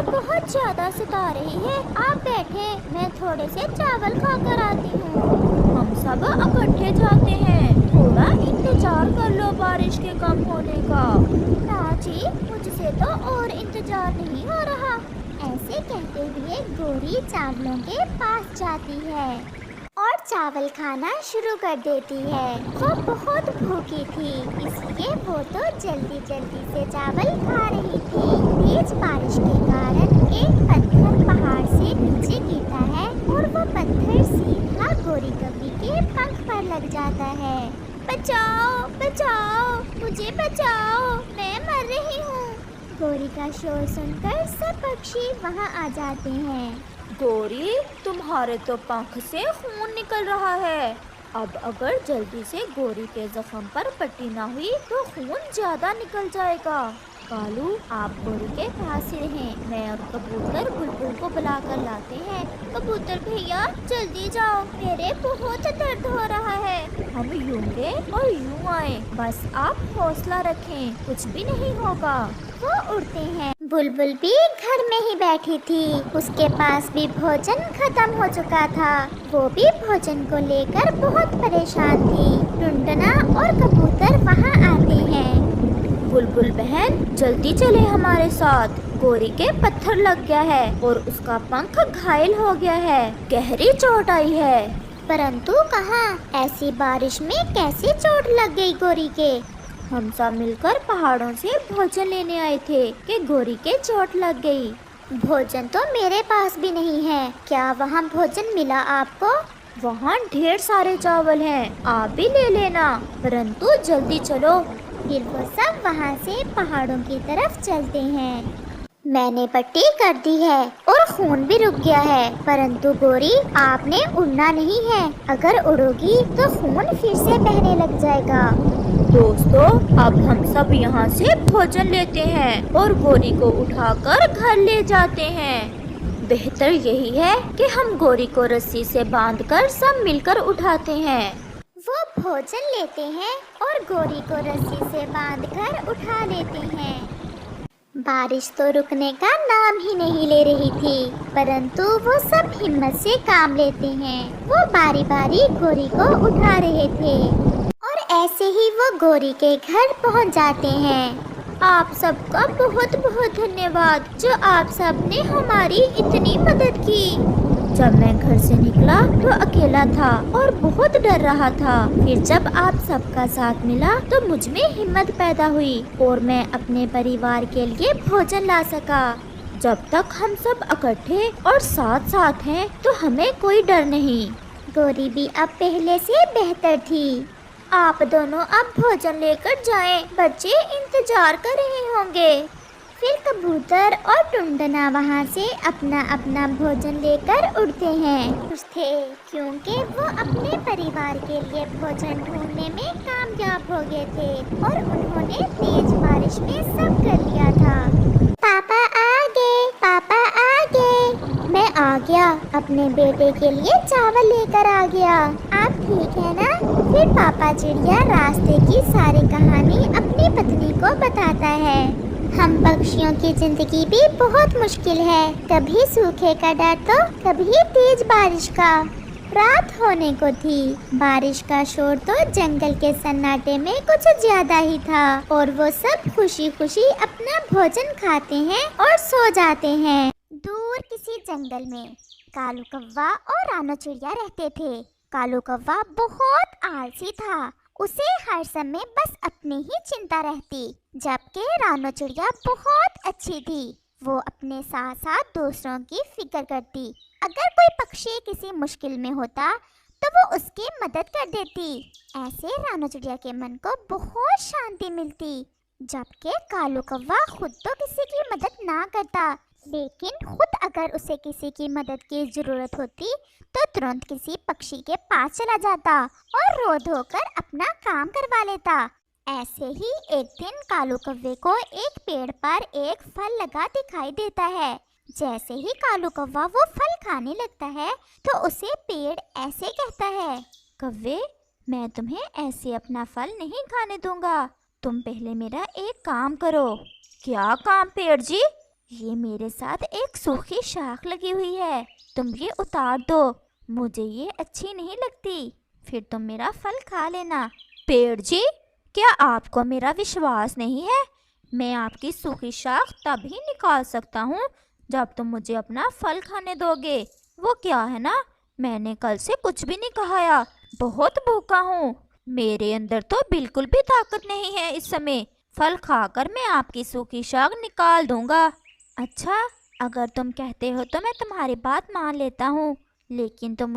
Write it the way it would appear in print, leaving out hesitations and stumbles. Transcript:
बहुत ज्यादा सता रही है। आप बैठे, मैं थोड़े से चावल खा कर आती हूँ। हम सब इकट्ठे जाते हैं, थोड़ा इंतजार कर लो बारिश के कम होने का। ना जी, मुझसे तो और इंतजार नहीं हो रहा। ऐसे कहते हुए गोरी चावलों के पास जाती है और चावल खाना शुरू कर देती है। वो बहुत भूखी थी, इसलिए वो तो जल्दी जल्दी से चावल खा रही थी। तेज बारिश के कारण एक पत्थर पहाड़ से नीचे गिरता है और वो पत्थर सीधा गोरी कौवी के पंख पर लग जाता है। बचाओ बचाओ, मुझे बचाओ, मैं मर रही हूँ। गोरी का शोर सुनकर सब पक्षी वहाँ आ जाते हैं। गोरी, तुम्हारे तो पंख से खून निकल रहा है। अब अगर जल्दी से गोरी के जख्म पर पट्टी ना हुई तो खून ज्यादा निकल जाएगा। कालू, आप गोरी के पास ही रहें, मैं और कबूतर बुलबुल को बुला कर लाते हैं। कबूतर भैया जल्दी जाओ, मेरे बहुत दर्द हो रहा है। हम यूं गए और यूं आए, बस आप हौसला रखें, कुछ भी नहीं होगा। वो उड़ते हैं। बुलबुल भी घर में ही बैठी थी, उसके पास भी भोजन खत्म हो चुका था। वो भी भोजन को लेकर बहुत परेशान थी। टुनटुना और कबूतर वहाँ आते हैं। बुलबुल बहन, जल्दी चले हमारे साथ। गोरी के पत्थर लग गया है और उसका पंख घायल हो गया है, गहरी चोट आई है। परंतु कहाँ, ऐसी बारिश में कैसे चोट लग गई गोरी के? हम सब मिलकर पहाड़ों से भोजन लेने आए थे कि गोरी के चोट लग गई। भोजन तो मेरे पास भी नहीं है, क्या वहाँ भोजन मिला आपको? वहाँ ढेर सारे चावल हैं, आप भी ले लेना, परंतु जल्दी चलो। फिर वो सब वहाँ से पहाड़ों की तरफ चलते हैं। मैंने पट्टी कर दी है और खून भी रुक गया है, परंतु गोरी आपने उड़ना नहीं है। अगर उड़ोगी तो खून फिर से बहने लग जाएगा। दोस्तों, अब हम सब यहाँ से भोजन लेते हैं और गोरी को उठाकर घर ले जाते हैं। बेहतर यही है कि हम गोरी को रस्सी से बांधकर सब मिलकर उठाते हैं। वो भोजन लेते हैं और गोरी को रस्सी से बांधकर उठा लेते हैं। बारिश तो रुकने का नाम ही नहीं ले रही थी, परंतु वो सब हिम्मत से काम लेते हैं। वो बारी बारी गोरी को उठा रहे थे और ऐसे ही वो गोरी के घर पहुंच जाते हैं। आप सबका बहुत बहुत धन्यवाद, जो आप सब ने हमारी इतनी मदद की। जब मैं घर से निकला तो अकेला था और बहुत डर रहा था। फिर जब आप सबका साथ मिला तो मुझ में हिम्मत पैदा हुई और मैं अपने परिवार के लिए भोजन ला सका। जब तक हम सब इकट्ठे और साथ साथ हैं तो हमें कोई डर नहीं। गोरी भी अब पहले से बेहतर थी। आप दोनों अब भोजन लेकर जाएं, बच्चे इंतजार कर रहे होंगे। फिर कबूतर और टुनटुना वहाँ से अपना अपना भोजन लेकर उड़ते हैं। खुश थे क्योंकि वो अपने परिवार के लिए भोजन ढूंढने में कामयाब हो गए थे और उन्होंने तेज बारिश में सब कर लिया था। पापा आ गए, पापा आ गए। मैं आ गया, अपने बेटे के लिए चावल लेकर आ गया। आप ठीक है ना? फिर पापा चिड़िया रास्ते की सारी कहानी अपनी पत्नी को बताता है। हम पक्षियों की जिंदगी भी बहुत मुश्किल है, कभी सूखे का डर तो कभी तेज बारिश का। रात होने को थी, बारिश का शोर तो जंगल के सन्नाटे में कुछ ज्यादा ही था और वो सब खुशी खुशी अपना भोजन खाते हैं और सो जाते हैं। दूर किसी जंगल में कालू कौवा और रानो चिड़िया रहते थे। कालू कौवा बहुत आलसी था, उसे हर समय बस अपनी ही चिंता रहती, जबकि रानो चिड़िया बहुत अच्छी थी। वो अपने साथ साथ दूसरों की फिक्र करती। अगर कोई पक्षी किसी मुश्किल में होता तो वो उसकी मदद कर देती। ऐसे रानो चिड़िया के मन को बहुत शांति मिलती। जबकि कालू कौवा खुद तो किसी की मदद ना करता, लेकिन खुद अगर उसे किसी की मदद की जरूरत होती तो तुरंत किसी पक्षी के पास चला जाता और रो धोकर अपना काम करवा लेता। ऐसे ही एक दिन कालू कौवे को एक पेड़ पर एक फल लगा दिखाई देता है। जैसे ही कालू कौवा वो फल खाने लगता है तो उसे पेड़ ऐसे कहता है, कौवे, मैं तुम्हें ऐसे अपना फल नहीं खाने दूंगा, तुम पहले मेरा एक काम करो। क्या काम पेड़ जी? ये मेरे साथ एक सूखी शाख लगी हुई है, तुम ये उतार दो, मुझे ये अच्छी नहीं लगती, फिर तुम मेरा फल खा लेना। पेड़ जी, क्या आपको मेरा विश्वास नहीं है? मैं आपकी सूखी शाख तभी निकाल सकता हूँ जब तुम मुझे अपना फल खाने दोगे। वो क्या है ना, मैंने कल से कुछ भी नहीं खाया, बहुत भूखा हूँ। मेरे अंदर तो बिल्कुल भी ताकत नहीं है इस समय। फल खाकर मैं आपकी सूखी शाख निकाल दूंगा। अच्छा, अगर तुम कहते हो तो मैं तुम्हारी बात मान लेता हूँ, लेकिन तुम